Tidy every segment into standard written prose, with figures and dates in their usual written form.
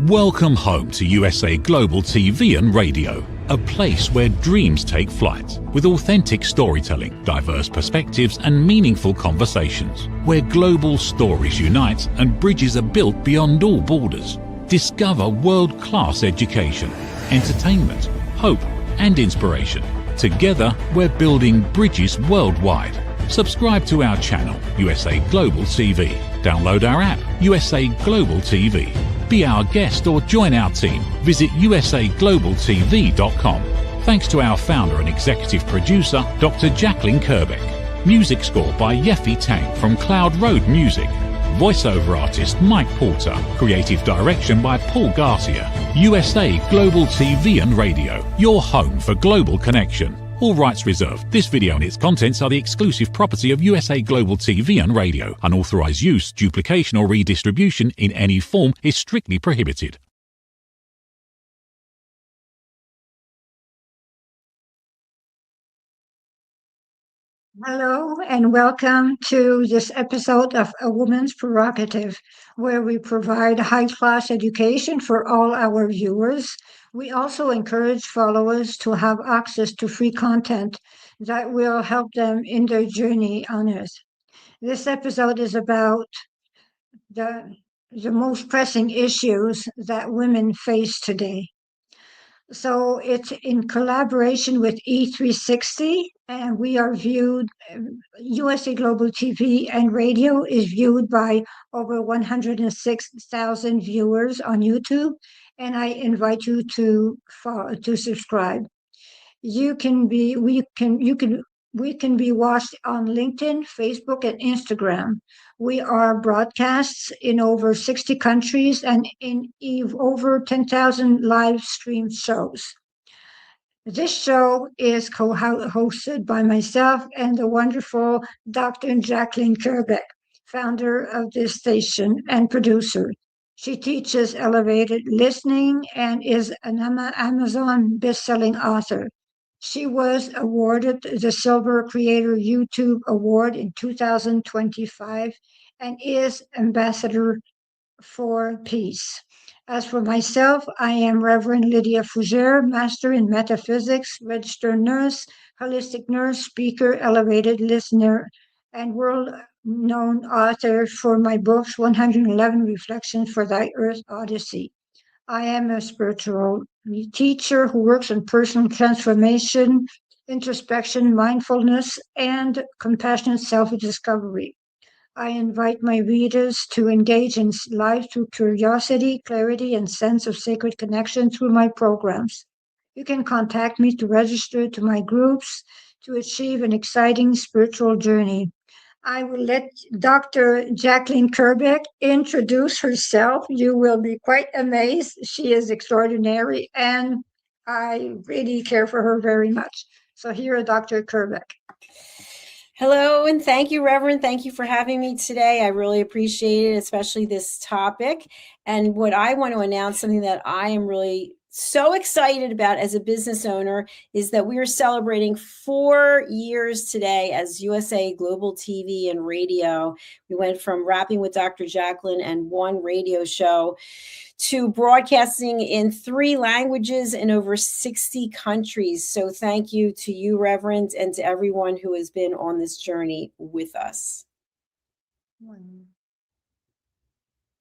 Welcome home to USA Global TV and Radio, a place where dreams take flight, with authentic storytelling, diverse perspectives and meaningful conversations, where global stories unite and bridges are built beyond all borders. Discover world-class education, entertainment, hope and inspiration. Together, we're building bridges worldwide. Subscribe to our channel, USA Global TV. Download our app, USA Global TV. Be our guest or join our team. Visit usaglobaltv.com. Thanks to our founder and executive producer, Dr. Jacalyn KERBECK. Music score by Yeffy Tang from Cloud Road Music. Voiceover artist Mike Porter. Creative direction by Paul Garcia. USA Global TV and Radio, your home for global connection. All rights reserved. This video and its contents are the exclusive property of USA Global TV and Radio. Unauthorized use, duplication or redistribution in any form is strictly prohibited. Hello and welcome to this episode of A Woman's Prerogative, where we provide high-class education for all our viewers. We also encourage followers to have access to free content that will help them in their journey on Earth. This episode is about the most pressing issues that women face today. So it's in collaboration with E360, and we are viewed, USA Global TV and Radio is viewed by over 106,000 viewers on YouTube, and I invite you to subscribe. We can be watched on LinkedIn, Facebook, and Instagram. We are broadcasts in over 60 countries and in over 10,000 live stream shows. This show is co-hosted by myself and the wonderful Dr. Jacalyn KERBECK, founder of this station and producer. She teaches elevated listening and is an Amazon best-selling author. She was awarded the Silver Creator YouTube Award in 2025 and is Ambassador for Peace. As for myself, I am Reverend Lydia and Dr, Master in Metaphysics, registered nurse, holistic nurse, speaker, elevated listener, and world-known author for my books, 111 Reflections for Thy Earth Odyssey. I am a spiritual teacher who works on personal transformation, introspection, mindfulness, and compassionate self-discovery. I invite my readers to engage in life through curiosity, clarity, and sense of sacred connection through my programs. You can contact me to register to my groups to achieve an exciting spiritual journey. I will let Dr. Jacalyn KERBECK introduce herself. You will be quite amazed. She is extraordinary, and I really care for her very much. So here, Dr. KERBECK. Hello, and thank you, Reverend. Thank you for having me today. I really appreciate it, especially this topic. And what I want to announce, something that I am really so excited about as a business owner, is that we are celebrating 4 years today as USA Global TV and Radio. We went from Rapping with Dr. Jacalyn and 1 radio show to broadcasting in 3 languages in over 60 countries. So thank you to you, Reverend, and to everyone who has been on this journey with us.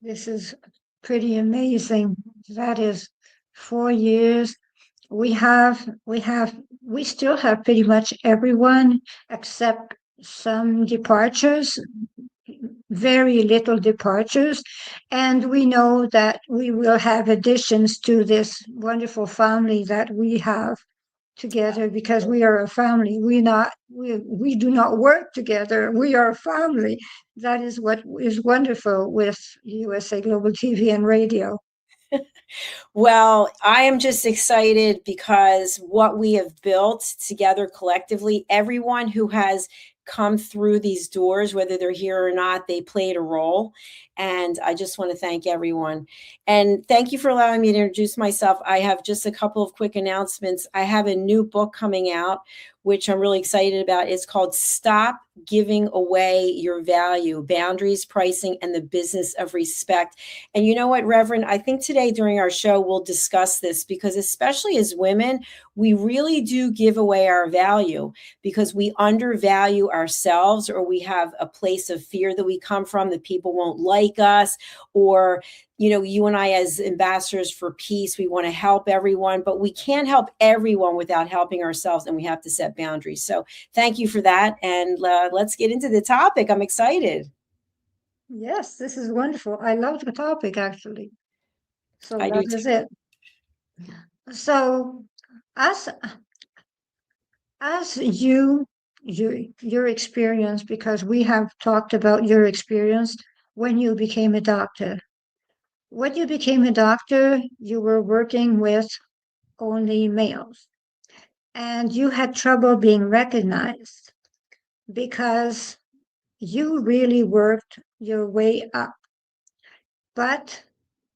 This is pretty amazing. That is 4 years. We still have pretty much everyone except some departures, very little departures. And we know that we will have additions to this wonderful family that we have together, because we are a family. We do not work together. We are a family. That is what is wonderful with USA Global TV and Radio. Well, I am just excited because what we have built together collectively, everyone who has come through these doors, whether they're here or not, they played a role. And I just want to thank everyone. And thank you for allowing me to introduce myself. I have just a couple of quick announcements. I have a new book coming out, which I'm really excited about. It's called Stop Giving Away Your Value, Boundaries, Pricing, and the Business of Respect. And you know what, Reverend, I think today during our show, we'll discuss this because especially as women, we really do give away our value because we undervalue ourselves, or we have a place of fear that we come from, that people won't like us, or you and I as ambassadors for peace, we want to help everyone, but we can't help everyone without helping ourselves, and we have to set boundaries. So thank you for that. And let's get into the topic. I'm excited. Yes, this is wonderful. I love the topic, actually. So I do that is it. So as your experience, because we have talked about your experience when you became a doctor. When you became a doctor, you were working with only males, and you had trouble being recognized because you really worked your way up, but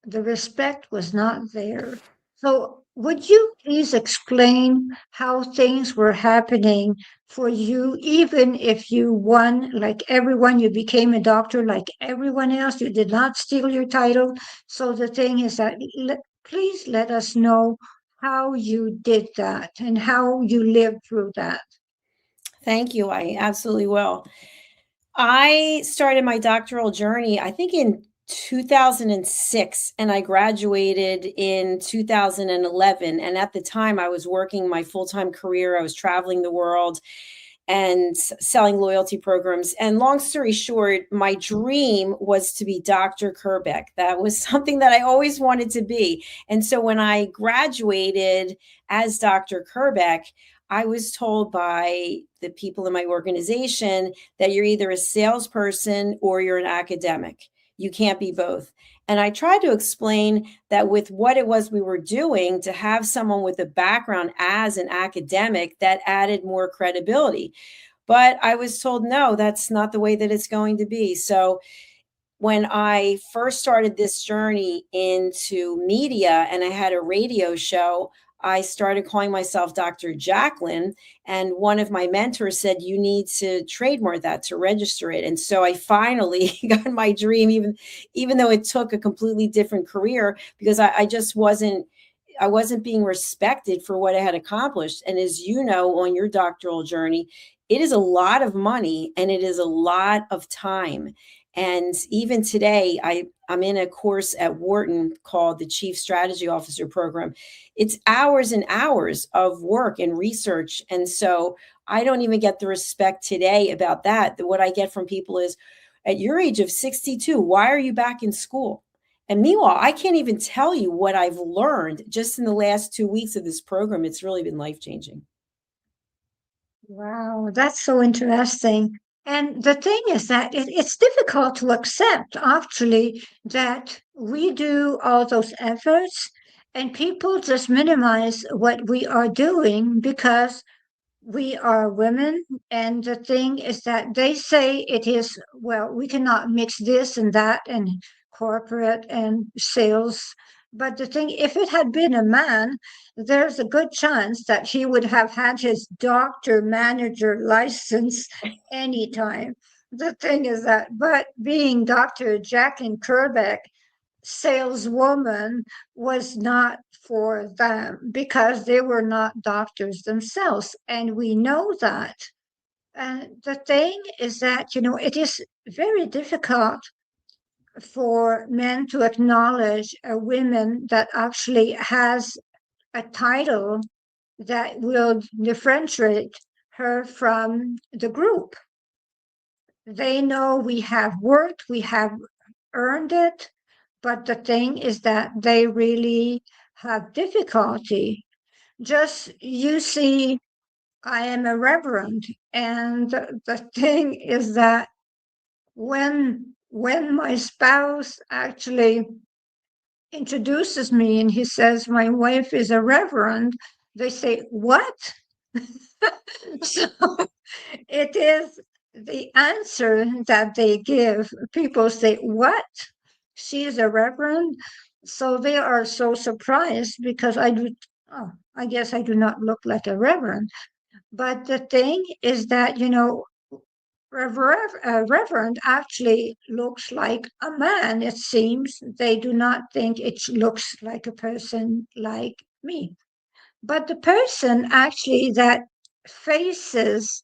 the respect was not there. So, would you please explain how things were happening for you, even if you won like everyone, you became a doctor like everyone else, you did not steal your title? So, the thing is that please let us know how you did that and how you lived through that. Thank you. I absolutely will. I started my doctoral journey, I think in 2006, and I graduated in 2011. And at the time, I was working my full-time career. I was traveling the world and selling loyalty programs. And long story short, my dream was to be Dr. KERBECK. That was something that I always wanted to be. And so when I graduated as Dr. KERBECK, I was told by the people in my organization that you're either a salesperson or you're an academic. You can't be both. And I tried to explain that with what it was we were doing, to have someone with a background as an academic, that added more credibility. But I was told, no, that's not the way that it's going to be. So when I first started this journey into media and I had a radio show, I started calling myself Dr. Jacalyn. And one of my mentors said, you need to trademark that, to register it. And so I finally got my dream, even though it took a completely different career, because I just wasn't being respected for what I had accomplished. And as you know, on your doctoral journey, it is a lot of money and it is a lot of time. And even today, I'm in a course at Wharton called the Chief Strategy Officer Program. It's hours and hours of work and research. And so I don't even get the respect today about that. What I get from people is, at your age of 62, why are you back in school? And meanwhile, I can't even tell you what I've learned just in the last 2 weeks of this program. It's really been life-changing. Wow, that's so interesting. And the thing is that it's difficult to accept, actually, that we do all those efforts and people just minimize what we are doing because we are women. And the thing is that they say it is, well, we cannot mix this and that and corporate and sales. But the thing, if it had been a man, there's a good chance that he would have had his doctor manager license anytime. The thing is that, but being Dr. Jacalyn KERBECK, saleswoman, was not for them because they were not doctors themselves. And we know that. And the thing is that, it is very difficult for men to acknowledge a woman that actually has a title that will differentiate her from the group. They know we have worked, we have earned it, but the thing is that they really have difficulty. Just you see, I am a reverend, and the thing is that when my spouse actually introduces me and he says my wife is a reverend, they say, "What?" So it is the answer that they give. People say, "What? She is a reverend?" So they are so surprised because I guess I do not look like a reverend. But the thing is that, Reverend actually looks like a man, it seems. They do not think it looks like a person like me. But the person actually that faces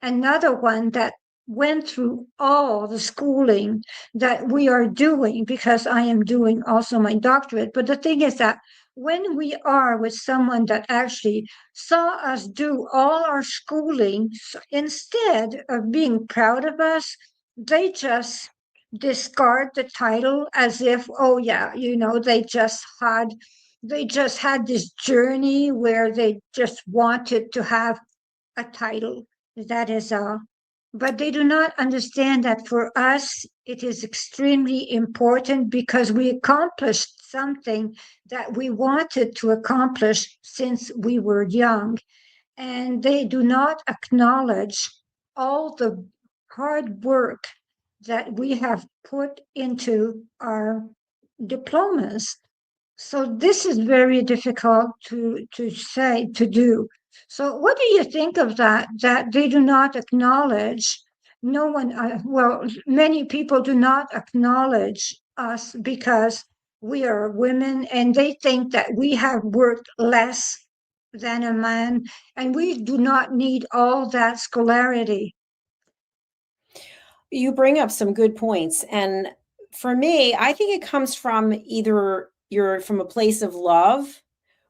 another one that went through all the schooling that we are doing, because I am doing also my doctorate. But the thing is that when we are with someone that actually saw us do all our schooling, instead of being proud of us, they just discard the title as if, oh yeah, they just had this journey where they just wanted to have a title. That is all. But they do not understand that for us, it is extremely important because we accomplished something that we wanted to accomplish since we were young. And they do not acknowledge all the hard work that we have put into our diplomas. So this is very difficult to do. So what do you think of that? That they do not acknowledge, no one, well, many people do not acknowledge us because we are women, and they think that we have worked less than a man, and we do not need all that scholarity. You bring up some good points. And for me, I think it comes from either you're from a place of love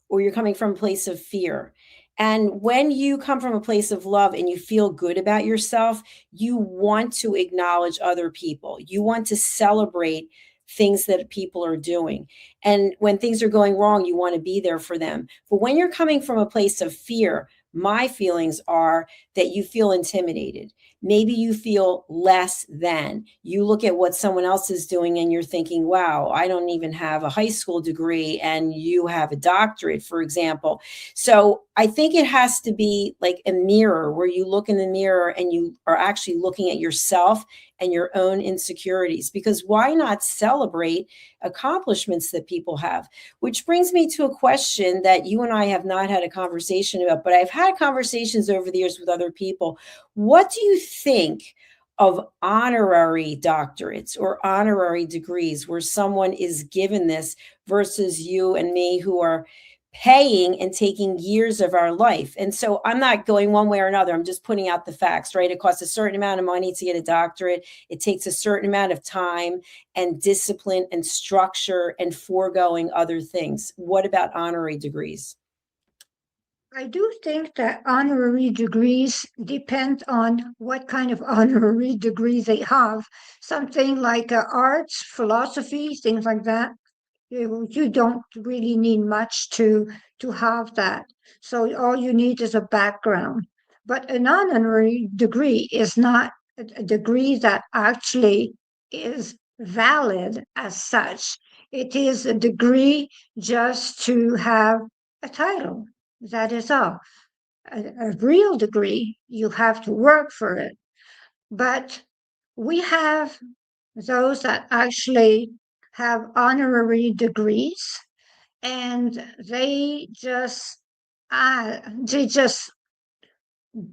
or you're coming from a place of fear. And when you come from a place of love and you feel good about yourself, you want to acknowledge other people. You want to celebrate things that people are doing. And when things are going wrong, you want to be there for them. But when you're coming from a place of fear, my feelings are that you feel intimidated. Maybe you feel less than. You look at what someone else is doing and you're thinking, wow, I don't even have a high school degree and you have a doctorate, for example. So I think it has to be like a mirror where you look in the mirror and you are actually looking at yourself and your own insecurities, because why not celebrate accomplishments that people have? Which brings me to a question that you and I have not had a conversation about, but I've had conversations over the years with other people. What do you think of honorary doctorates or honorary degrees where someone is given this versus you and me who are paying and taking years of our life? And so I'm not going one way or another. I'm just putting out the facts, right? It costs a certain amount of money to get a doctorate. It takes a certain amount of time and discipline and structure and foregoing other things. What about honorary degrees? I do think that honorary degrees depend on what kind of honorary degree they have. Something like arts, philosophy, things like that. You don't really need much to have that. So all you need is a background. But an honorary degree is not a degree that actually is valid as such. It is a degree just to have a title. That is all. A real degree, you have to work for it. But we have those that actually have honorary degrees, and they just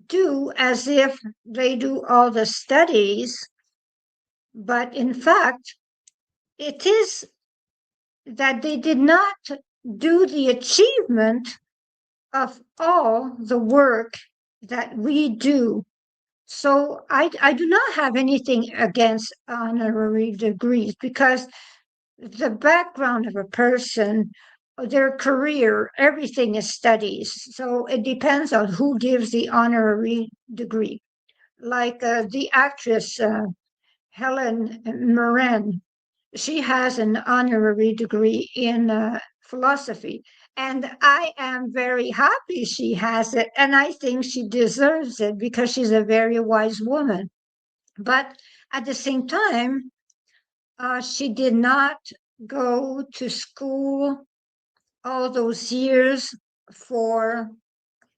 do as if they do all the studies, but in fact it is that they did not do the achievement of all the work that we do. So I do not have anything against honorary degrees because the background of a person, their career, everything is studies. So it depends on who gives the honorary degree. Like the actress Helen Mirren, she has an honorary degree in philosophy. And I am very happy she has it. And I think she deserves it because she's a very wise woman. But at the same time, she did not go to school all those years for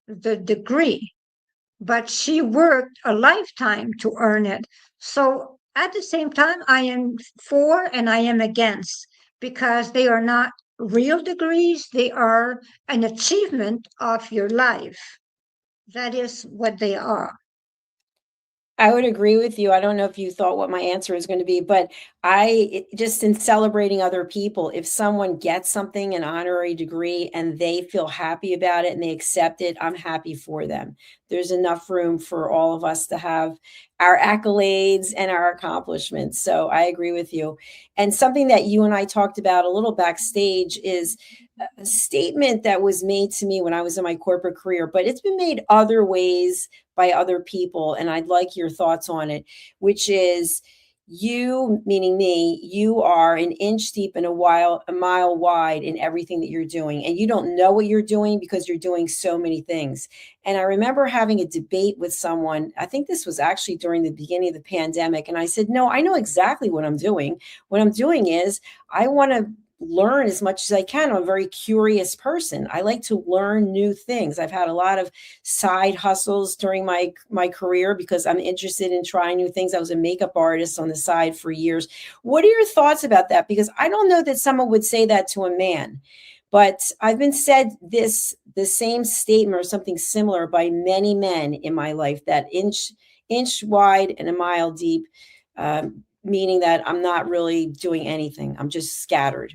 the degree, but she worked a lifetime to earn it. So at the same time, I am for and I am against because they are not real degrees, they are an achievement of your life. that is what they are. I would agree with you. I don't know if you thought what my answer is going to be, but just in celebrating other people, if someone gets something, an honorary degree, and they feel happy about it and they accept it, I'm happy for them. There's enough room for all of us to have our accolades and our accomplishments. So I agree with you. And something that you and I talked about a little backstage is a statement that was made to me when I was in my corporate career, but it's been made other ways by other people. And I'd like your thoughts on it, which is you, meaning me, you are an inch deep and a mile wide in everything that you're doing. And you don't know what you're doing because you're doing so many things. And I remember having a debate with someone, I think this was actually during the beginning of the pandemic. And I said, no, I know exactly what I'm doing. What I'm doing is I want to learn as much as I can. I'm a very curious person. I like to learn new things. I've had a lot of side hustles during my career because I'm interested in trying new things. I was a makeup artist on the side for years. What are your thoughts about that? Because I don't know that someone would say that to a man, but I've been said the same statement or something similar by many men in my life, that inch wide and a mile deep, meaning that I'm not really doing anything. I'm just scattered.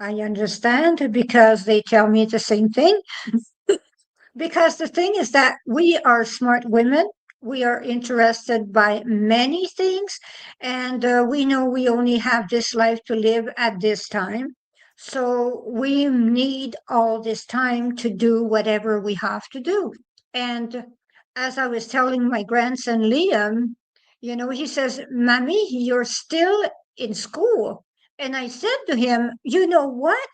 I understand because they tell me the same thing. Because the thing is that we are smart women. We are interested by many things, and we know we only have this life to live at this time. So we need all this time to do whatever we have to do. And as I was telling my grandson Liam, he says, Mommy, you're still in school. And I said to him, you know what?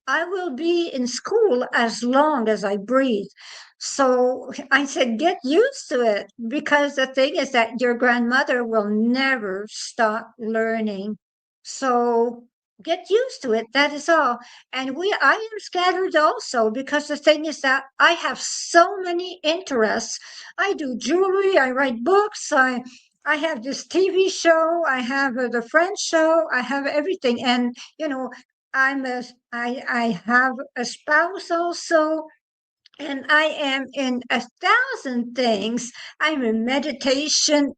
I will be in school as long as I breathe. So I said, get used to it, because the thing is that your grandmother will never stop learning. So get used to it. That is all. And I am scattered also, because the thing is that I have so many interests. I do jewelry, I write books, I have this TV show, I have the French show, I have everything. And, I have a spouse also, and I am in 1,000 things. I'm in meditation.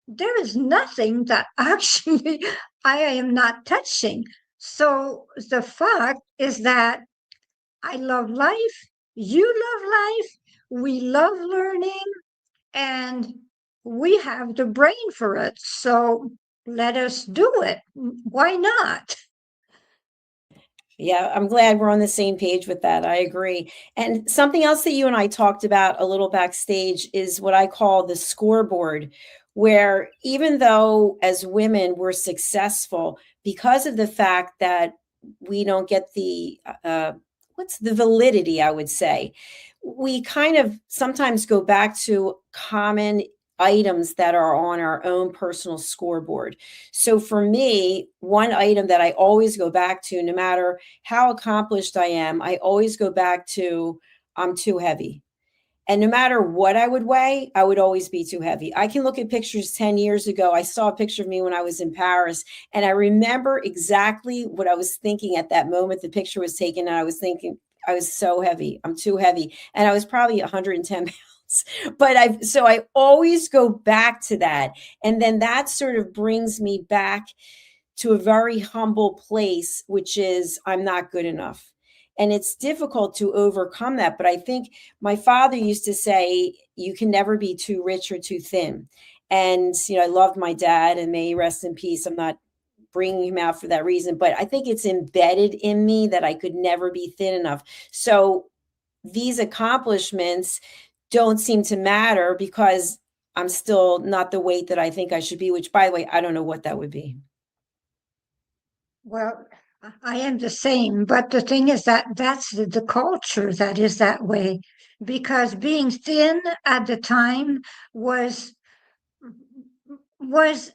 There is nothing that actually I am not touching. So the fact is that I love life. You love life. We love learning, and we have the brain for it. So let us do it. Why not? Yeah, I'm glad we're on the same page with that. I agree. And something else that you and I talked about a little backstage is what I call the scoreboard, where even though as women we're successful because of the fact that we don't get the what's the validity, I would say, we kind of sometimes go back to common items that are on our own personal scoreboard. So for me, one item that I always go back to, no matter how accomplished I am, I always go back to I'm too heavy. And no matter what I would weigh, I would always be too heavy. I can look at pictures 10 years ago. I saw a picture of me when I was in Paris, and I remember exactly what I was thinking at that moment the picture was taken. And I was thinking, I was so heavy. I'm too heavy. And I was probably 110 pounds. But I always go back to that. And then that sort of brings me back to a very humble place, which is I'm not good enough. And it's difficult to overcome that. But I think my father used to say, you can never be too rich or too thin. And, I loved my dad, and may he rest in peace. I'm not bringing him out for that reason, but I think it's embedded in me that I could never be thin enough. So these accomplishments don't seem to matter because I'm still not the weight that I think I should be, which, by the way, I don't know what that would be. Well, I am the same, but the thing is that that's the culture that is that way, because being thin at the time was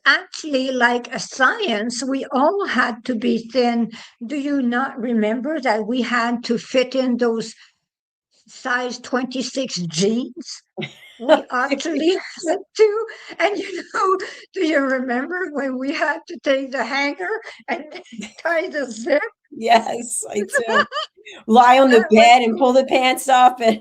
actually like a science. We all had to be thin. Do you not remember that we had to fit in those size 26 jeans? We actually had to. And do you remember when we had to take the hanger and tie the zip? Yes, I do. Lie on the bed and pull the pants up. And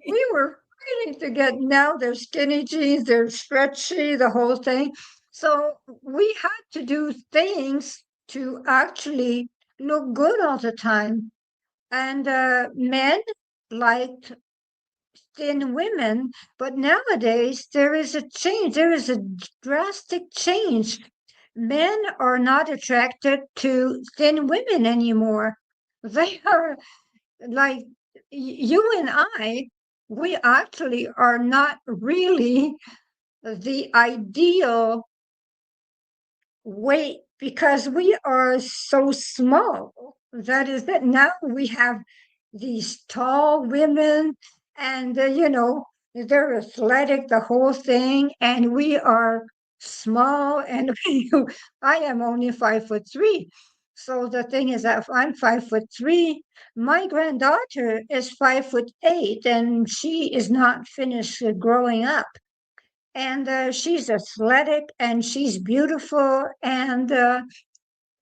We were fighting to get, now they're skinny jeans, they're stretchy, the whole thing. So we had to do things to actually look good all the time. And men liked thin women, but nowadays there is a change. There is a drastic change. Men are not attracted to thin women anymore. They are like you and I, we actually are not really the ideal weight because we are so small. That is that now we have these tall women, and they're athletic, the whole thing, and we are small. And I am only 5'3". So the thing is that if I'm 5'3", my granddaughter is 5'8", and she is not finished growing up. And she's athletic and she's beautiful. And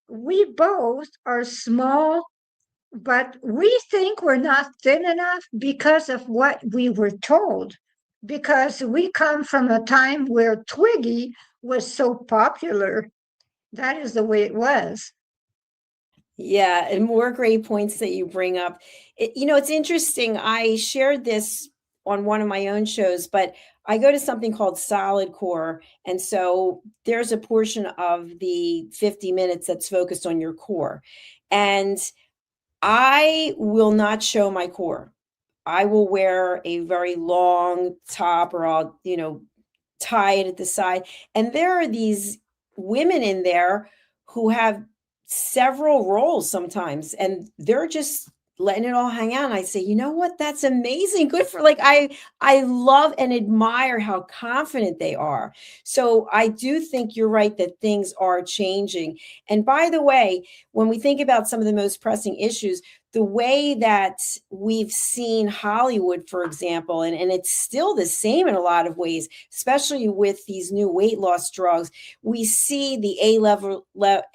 we both are small, but we think we're not thin enough because of what we were told. Because we come from a time where Twiggy was so popular. That is the way it was. Yeah, and more great points that you bring up. It's interesting. I shared this on one of my own shows, but I go to something called Solid Core. And so there's a portion of the 50 minutes that's focused on your core. And I will not show my core. I will wear a very long top, or I'll, tie it at the side. And there are these women in there who have several roles sometimes, and they're just letting it all hang out. And I say, you know what? That's amazing. Good for, like, I love and admire how confident they are. So I do think you're right that things are changing. And by the way, when we think about some of the most pressing issues, the way that we've seen Hollywood, for example, and it's still the same in a lot of ways, especially with these new weight loss drugs, we see the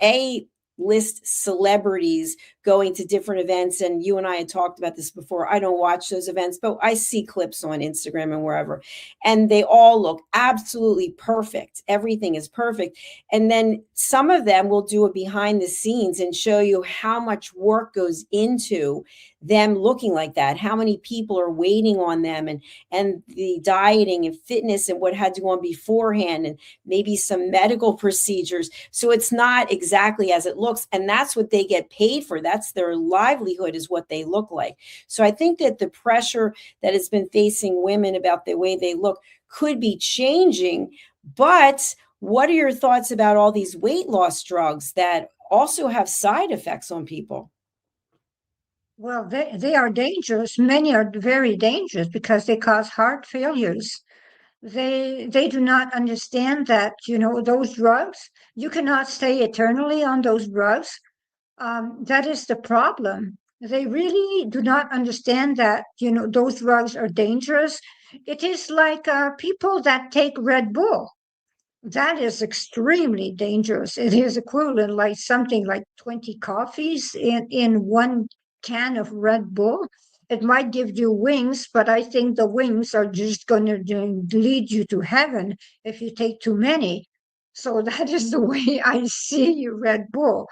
A-list celebrities going to different events. And you and I had talked about this before. I don't watch those events, but I see clips on Instagram and wherever, and they all look absolutely perfect. Everything is perfect. And then some of them will do a behind the scenes and show you how much work goes into them looking like that, how many people are waiting on them, and the dieting and fitness and what had to go on beforehand, and maybe some medical procedures. So it's not exactly as it looks. And that's what they get paid for. That's their livelihood, is what they look like. So I think that the pressure that has been facing women about the way they look could be changing. But what are your thoughts about all these weight loss drugs that also have side effects on people? Well, they are dangerous. Many are very dangerous because they cause heart failures. They do not understand that, those drugs, you cannot stay eternally on those drugs. That is the problem. They really do not understand that, those drugs are dangerous. It is like people that take Red Bull. That is extremely dangerous. It is equivalent like something like 20 coffees in one can of Red Bull. It might give you wings, but I think the wings are just going to lead you to heaven if you take too many. So that is the way I see Red Bull.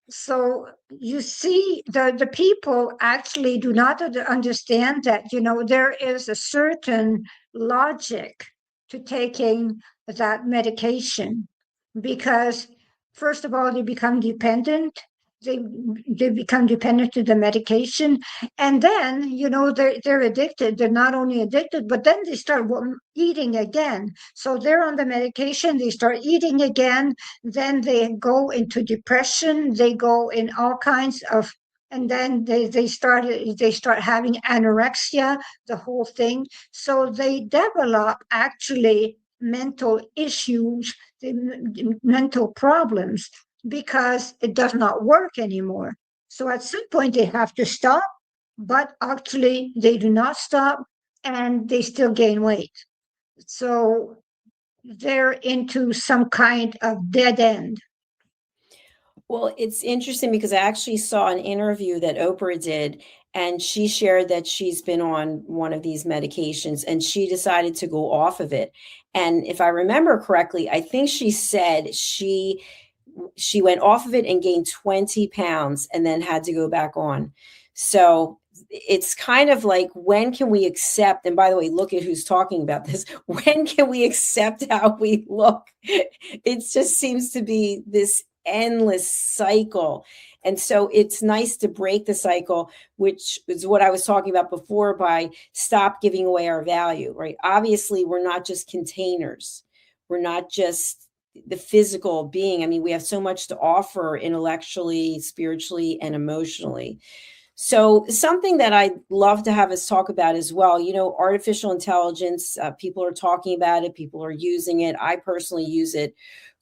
So you see, the people actually do not understand that, there is a certain logic to taking that medication, because first of all, they become dependent. They become dependent to the medication, and then they're addicted. They're not only addicted, but then they start eating again. So they're on the medication, they start eating again, then they go into depression, they go in all kinds of, and then they start having anorexia, the whole thing. So they develop actually mental issues, mental problems, because it does not work anymore. So at some point they have to stop, but actually they do not stop, and they still gain weight. So they're into some kind of dead end. Well, it's interesting because I actually saw an interview that Oprah did, and she shared that she's been on one of these medications and she decided to go off of it. And if I remember correctly, I think she said she went off of it and gained 20 pounds and then had to go back on. So it's kind of like, when can we accept? And by the way, look at who's talking about this. When can we accept how we look? It just seems to be this endless cycle. And so it's nice to break the cycle, which is what I was talking about before, by stop giving away our value, right? Obviously, we're not just containers. We're not just the physical being. I mean, we have so much to offer intellectually, spiritually, and emotionally. So something that I'd love to have us talk about as well, artificial intelligence, people are talking about it, people are using it. I personally use it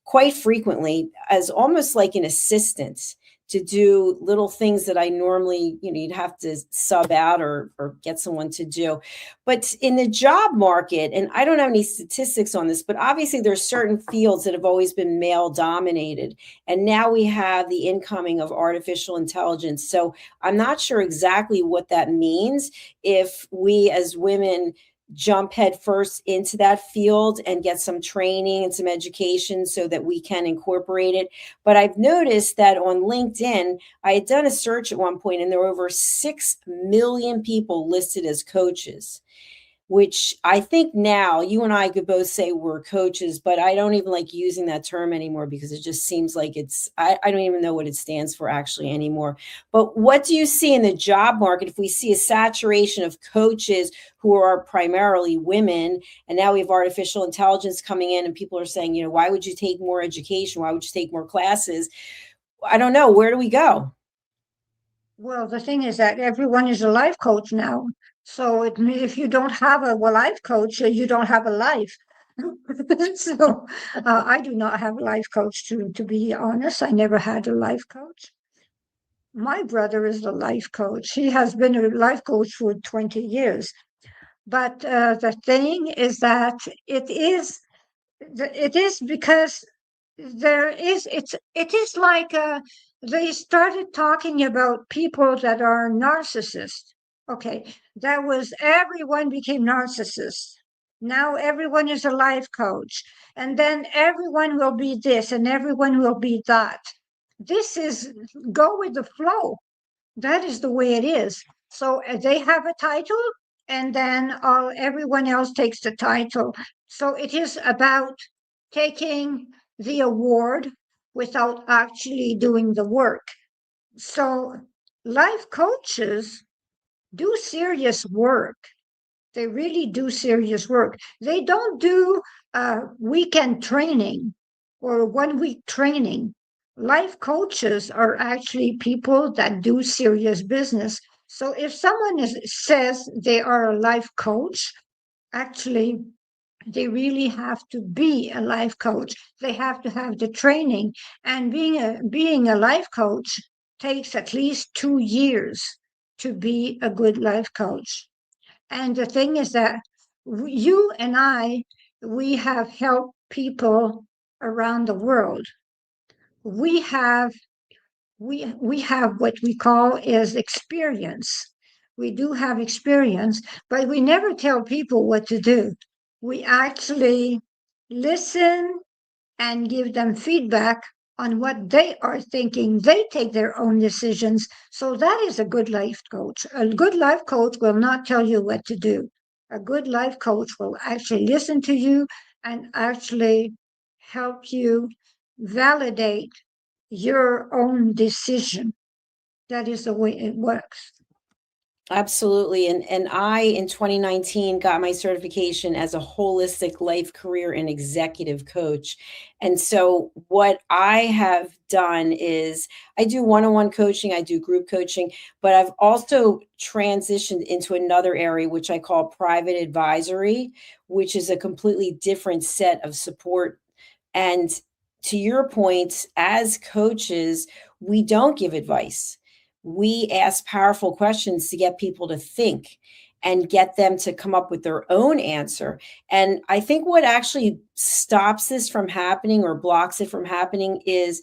quite frequently as almost like an assistant to do little things that I normally, you'd have to sub out or get someone to do. But in the job market, and I don't have any statistics on this, but obviously there's certain fields that have always been male dominated. And now we have the incoming of artificial intelligence. So I'm not sure exactly what that means if we as women jump headfirst into that field and get some training and some education so that we can incorporate it. But I've noticed that on LinkedIn, I had done a search at one point and there were over 6 million people listed as coaches, which I think now you and I could both say we're coaches, but I don't even like using that term anymore because it just seems like I don't even know what it stands for actually anymore. But what do you see in the job market if we see a saturation of coaches who are primarily women, and now we have artificial intelligence coming in and people are saying, why would you take more education? Why would you take more classes? I don't know. Where do we go? Well, the thing is that everyone is a life coach now. So if you don't have a life coach, you don't have a life. So I do not have a life coach, to be honest. I never had a life coach. My brother is a life coach. He has been a life coach for 20 years. But the thing is that it is because it is like they started talking about people that are narcissists. Okay, that was everyone became narcissists. Now everyone is a life coach, and then everyone will be this and everyone will be that. This is go with the flow. That is the way it is. So they have a title, and then everyone else takes the title. So it is about taking the award without actually doing the work. So life coaches do serious work. They really do serious work. They don't do weekend training or 1 week training. Life coaches are actually people that do serious business. So if someone says they are a life coach, actually, they really have to be a life coach. They have to have the training. And being a life coach takes at least 2 years to be a good life coach. And the thing is that you and I, we have helped people around the world. We have we have what we call is experience. We do have experience, but we never tell people what to do. We actually listen and give them feedback on what they are thinking. They take their own decisions. So that is a good life coach. A good life coach will not tell you what to do. A good life coach will actually listen to you and actually help you validate your own decision. That is the way it works. Absolutely. And I, in 2019, got my certification as a holistic life, career, and executive coach. And so what I have done is I do one-on-one coaching, I do group coaching, but I've also transitioned into another area, which I call private advisory, which is a completely different set of support. And to your point, as coaches, we don't give advice. We ask powerful questions to get people to think and get them to come up with their own answer. And I think what actually stops this from happening or blocks it from happening is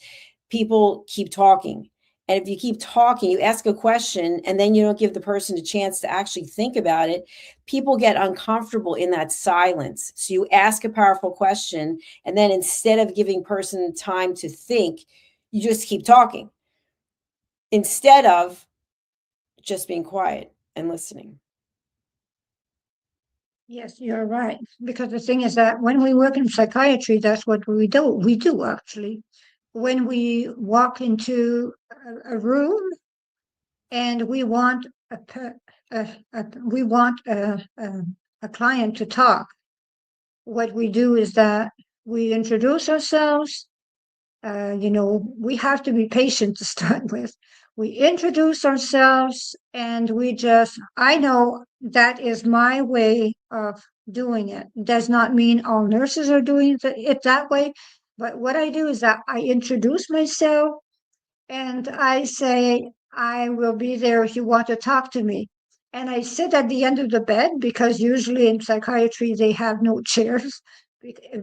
people keep talking. And if you keep talking, you ask a question, and then you don't give the person a chance to actually think about it, people get uncomfortable in that silence. So you ask a powerful question, and then instead of giving person time to think, you just keep talking instead of just being quiet and listening. Yes, you're right. Because the thing is that when we work in psychiatry, that's what we do. We do actually. When we walk into a room and we want a client to talk, what we do is that we introduce ourselves. We have to be patient to start with. We introduce ourselves and I know that is my way of doing it. Does not mean all nurses are doing it that way. But what I do is that I introduce myself and I say, I will be there if you want to talk to me. And I sit at the end of the bed because usually in psychiatry they have no chairs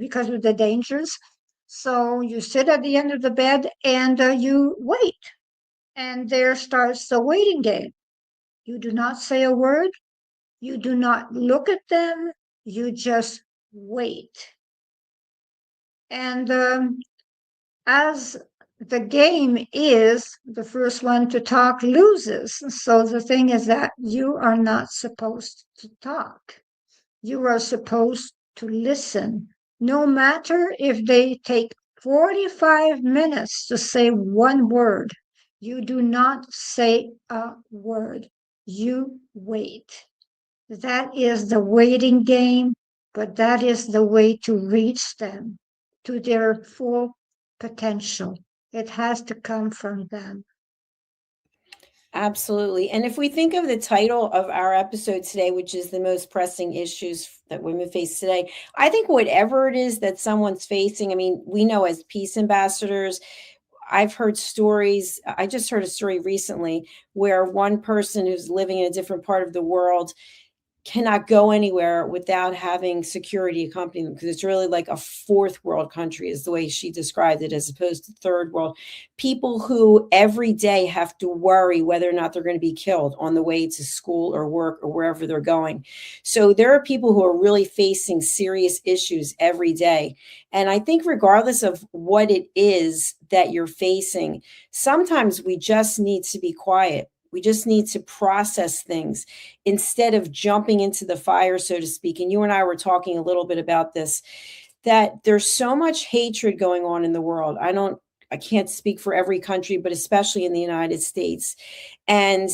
because of the dangers. So you sit at the end of the bed and you wait. And there starts the waiting game. You do not say a word. You do not look at them. You just wait. And as the game is, the first one to talk loses. So the thing is that you are not supposed to talk. You are supposed to listen, no matter if they take 45 minutes to say one word. You do not say a word. You wait. That is the waiting game, but that is the way to reach them to their full potential. It has to come from them. Absolutely. And if we think of the title of our episode today, which is the most pressing issues that women face today, I think whatever it is that someone's facing, I mean, we know as peace ambassadors, I've heard stories. I just heard a story recently where one person who's living in a different part of the world cannot go anywhere without having security accompany them, because it's really like a fourth world country is the way she described it, as opposed to third world. People who every day have to worry whether or not they're going to be killed on the way to school or work or wherever they're going. So there are people who are really facing serious issues every day. And I think regardless of what it is that you're facing, sometimes we just need to be quiet. We just need to process things instead of jumping into the fire, so to speak. And you and I were talking a little bit about this, that there's so much hatred going on in the world. I can't speak for every country, but especially in the United States. And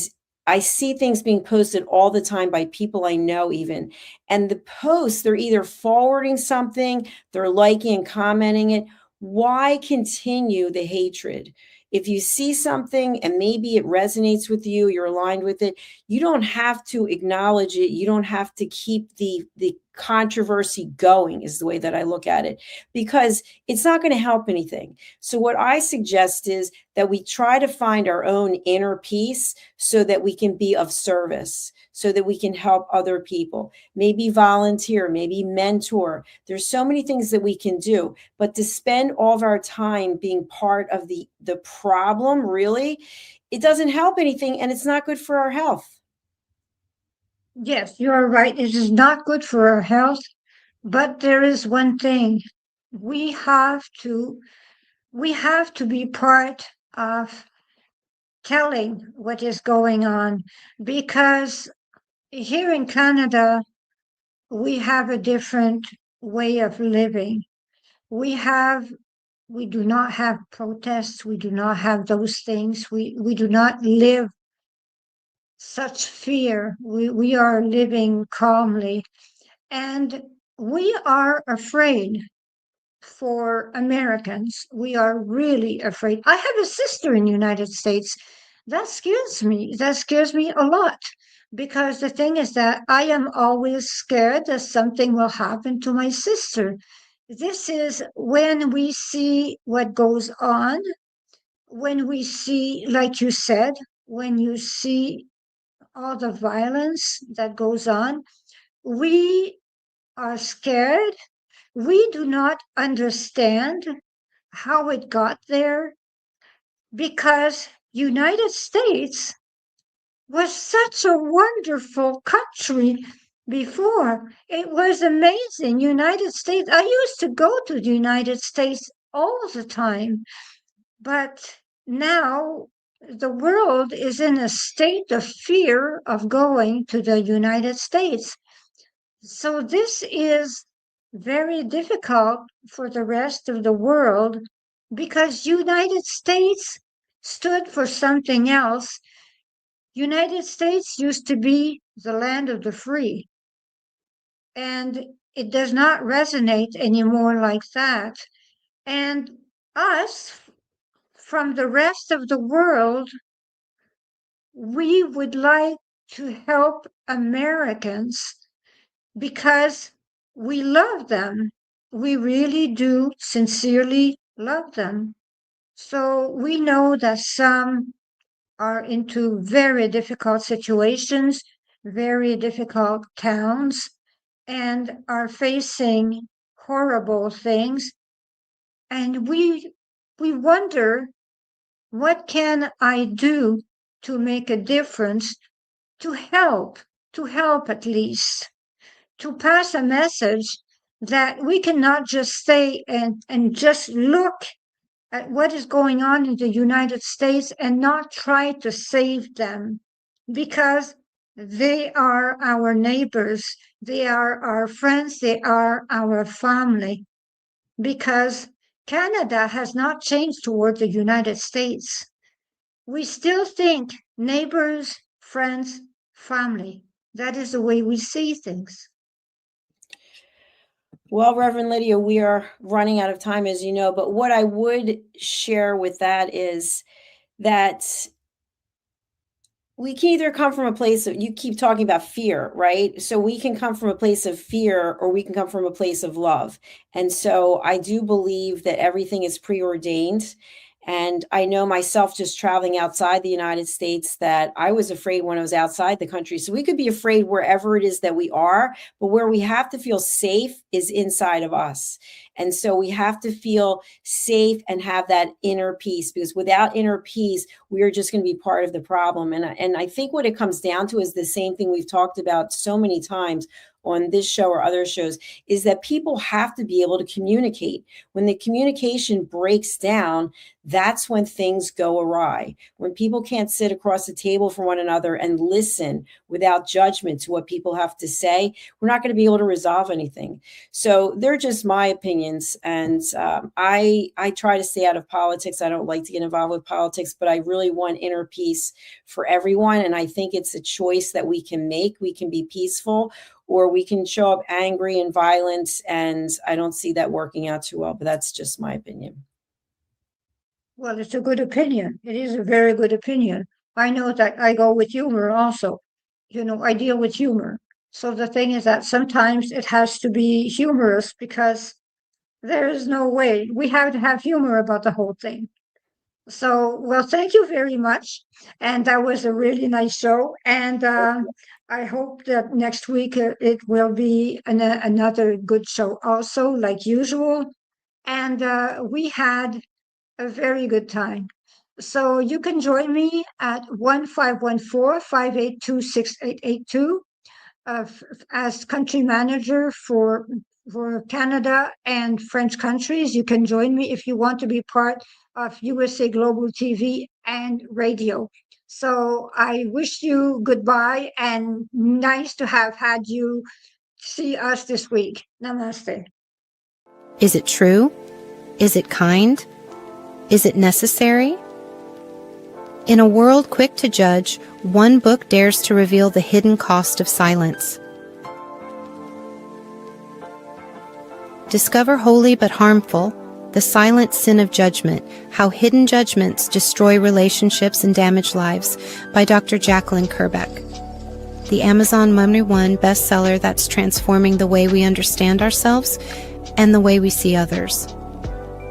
I see things being posted all the time by people I know even. And the posts, they're either forwarding something, they're liking and commenting it. Why continue the hatred? If you see something and maybe it resonates with you, you're aligned with it, you don't have to acknowledge it. You don't have to keep the controversy going, is the way that I look at it, because it's not going to help anything. So what I suggest is that we try to find our own inner peace so that we can be of service, so that we can help other people, maybe volunteer, maybe mentor. There's so many things that we can do, but to spend all of our time being part of the problem, really, it doesn't help anything, and it's not good for our health. Yes, you're right. It is not good for our health, but there is one thing. We have to be part of telling what is going on, because here in Canada, we have a different way of living. We do not have protests. We do not have those things. We do not live such fear. We are living calmly, and we are afraid. For Americans, we are really afraid. I have a sister in the United States. That scares me. That scares me a lot, because the thing is that I am always scared that something will happen to my sister. This is when we see what goes on, when we see, like you said, when you see all the violence that goes on, we are scared. We do not understand how it got there. because United States was such a wonderful country before. It was amazing. United States, I used to go to the United States all the time, but now the world is in a state of fear of going to the United States. So this is very difficult for the rest of the world because United States stood for something else. United States used to be the land of the free, and it does not resonate anymore like that. And us, from the rest of the world, we would like to help Americans because we love them. We really do sincerely love them. So we know that some are into very difficult situations, very difficult towns, and are facing horrible things. And we wonder, what can I do to make a difference, to help at least, to pass a message that we cannot just stay and just look at what is going on in the United States and not try to save them, because they are our neighbors, they are our friends, they are our family, because Canada has not changed toward the United States. We still think neighbors, friends, family. That is the way we see things. Well, Reverend Lydia, we are running out of time, as you know, but what I would share with that is that we can either come from a place of, you keep talking about fear, right? So we can come from a place of fear, or we can come from a place of love. And so I do believe that everything is preordained. And I know myself, just traveling outside the United States, that I was afraid when I was outside the country. So we could be afraid wherever it is that we are, but where we have to feel safe is inside of us. And so we have to feel safe and have that inner peace, because without inner peace, we are just going to be part of the problem. And I think what it comes down to is the same thing we've talked about so many times on this show or other shows, is that people have to be able to communicate. When the communication breaks down, that's when things go awry. When people can't sit across the table from one another and listen without judgment to what people have to say, we're not going to be able to resolve anything. So they're just my opinions. And I try to stay out of politics. I don't like to get involved with politics, but I really want inner peace for everyone. And I think it's a choice that we can make. We can be peaceful, or we can show up angry and violent. And I don't see that working out too well, but that's just my opinion. Well, it's a good opinion. It is a very good opinion. I know that I go with humor also. I deal with humor. So the thing is that sometimes it has to be humorous, because there is no way. We have to have humor about the whole thing. So, well, thank you very much. And that was a really nice show. And I hope that next week it will be another good show also, like usual. And we had a very good time. So you can join me at 1514-582-6882 as country manager for Canada and French countries. You can join me if you want to be part of USA Global TV and radio. So I wish you goodbye, and nice to have had you see us this week. Namaste. Is it true? Is it kind? Is it necessary? In a world quick to judge, one book dares to reveal the hidden cost of silence. Discover Holy but Harmful, The Silent Sin of Judgment, How Hidden Judgments Destroy Relationships and Damage Lives by Dr. Jacalyn KERBECK. The Amazon #1 bestseller that's transforming the way we understand ourselves and the way we see others.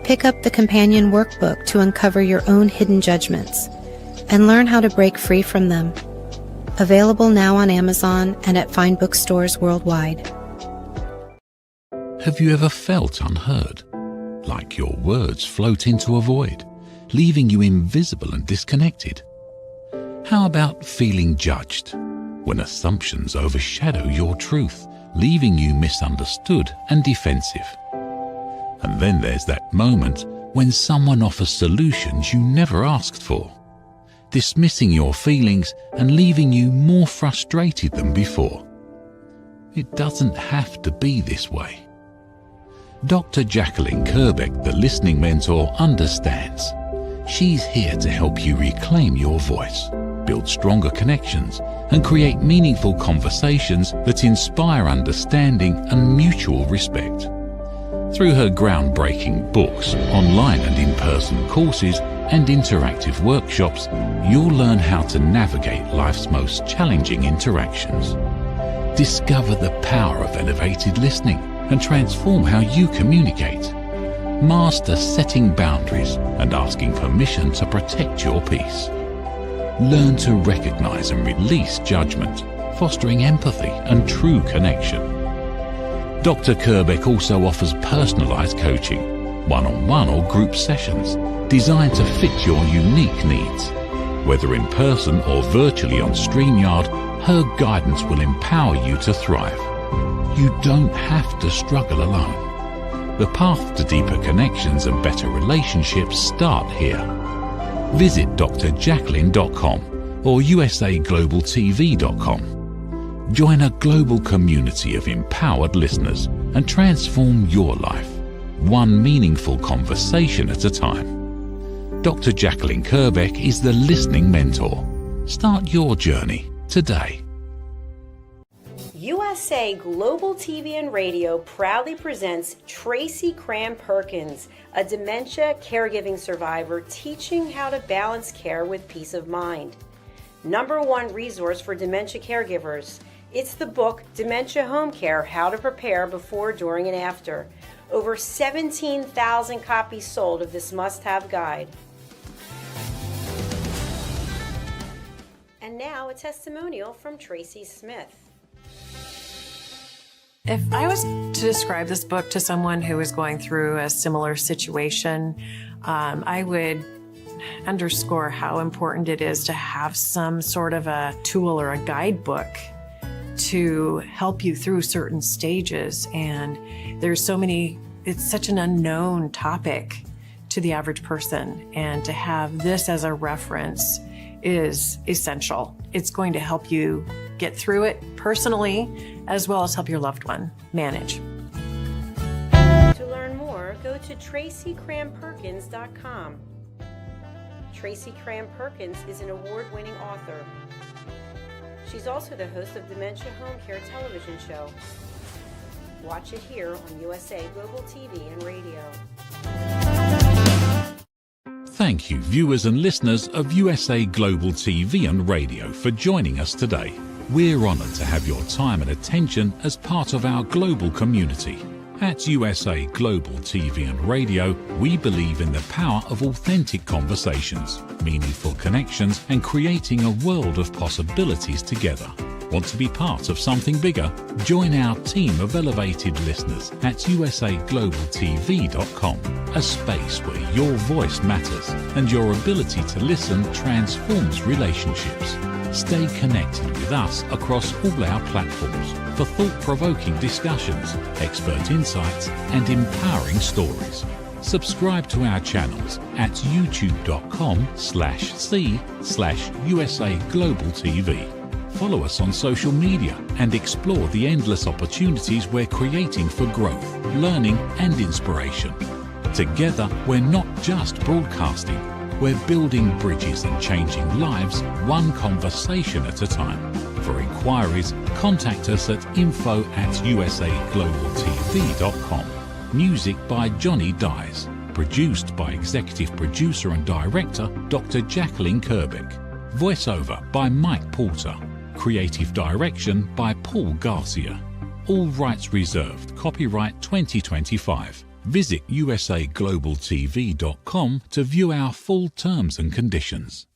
Pick up the companion workbook to uncover your own hidden judgments and learn how to break free from them. Available now on Amazon and at fine bookstores worldwide. Have you ever felt unheard? Like your words float into a void? leaving you invisible and disconnected? How about feeling judged, when assumptions overshadow your truth, leaving you misunderstood and defensive? And then there's that moment when someone offers solutions you never asked for, dismissing your feelings and leaving you more frustrated than before. It doesn't have to be this way. Dr. Jacalyn KERBECK, the listening mentor, understands. She's here to help you reclaim your voice, build stronger connections, and create meaningful conversations that inspire understanding and mutual respect. Through her groundbreaking books, online and in-person courses, and interactive workshops, you'll learn how to navigate life's most challenging interactions. Discover the power of elevated listening and transform how you communicate. Master setting boundaries and asking permission to protect your peace. Learn to recognize and release judgment, fostering empathy and true connection. Dr. KERBECK also offers personalized coaching, one-on-one or group sessions designed to fit your unique needs. Whether in person or virtually on StreamYard, her guidance will empower you to thrive. You don't have to struggle alone. The path to deeper connections and better relationships start here. Visit drjacalyn.com or usaglobaltv.com. Join a global community of empowered listeners and transform your life, one meaningful conversation at a time. Dr. Jacalyn KERBECK is the listening mentor. Start your journey today. USA Global TV and Radio proudly presents Tracy Cram Perkins, a dementia caregiving survivor teaching how to balance care with peace of mind. #1 resource for dementia caregivers. It's the book Dementia Home Care: How to Prepare Before, During, and After. Over 17,000 copies sold of this must-have guide. And now a testimonial from Tracy Smith. If I was to describe this book to someone who is going through a similar situation, I would underscore how important it is to have some sort of a tool or a guidebook to help you through certain stages. And there's so many, it's such an unknown topic to the average person. And to have this as a reference is essential. It's going to help you get through it personally, as well as help your loved one manage. To learn more, go to tracycramperkins.com. Tracy Cram Perkins is an award-winning author. She's also the host of Dementia Home Care television show. Watch it here on USA Global TV and Radio. Thank you, viewers and listeners of USA Global TV and Radio, for joining us today. We're honoured to have your time and attention as part of our global community. At USA Global TV and Radio, we believe in the power of authentic conversations, meaningful connections, and creating a world of possibilities together. Want to be part of something bigger? Join our team of elevated listeners at usaglobaltv.com, a space where your voice matters and your ability to listen transforms relationships. Stay connected with us across all our platforms for thought-provoking discussions, expert insights, and empowering stories. Subscribe to our channels at youtube.com/c/USA-Global-TV. Follow us on social media and explore the endless opportunities we're creating for growth, learning, and inspiration. Together, we're not just broadcasting. We're building bridges and changing lives, one conversation at a time. For inquiries, contact us at info@usaglobaltv.com. Music by Johnny Dyes. Produced by Executive Producer and Director Dr. Jacalyn KERBECK. Voiceover by Mike Porter. Creative Direction by Paul Garcia. All rights reserved. Copyright 2025. Visit usaglobaltv.com to view our full terms and conditions.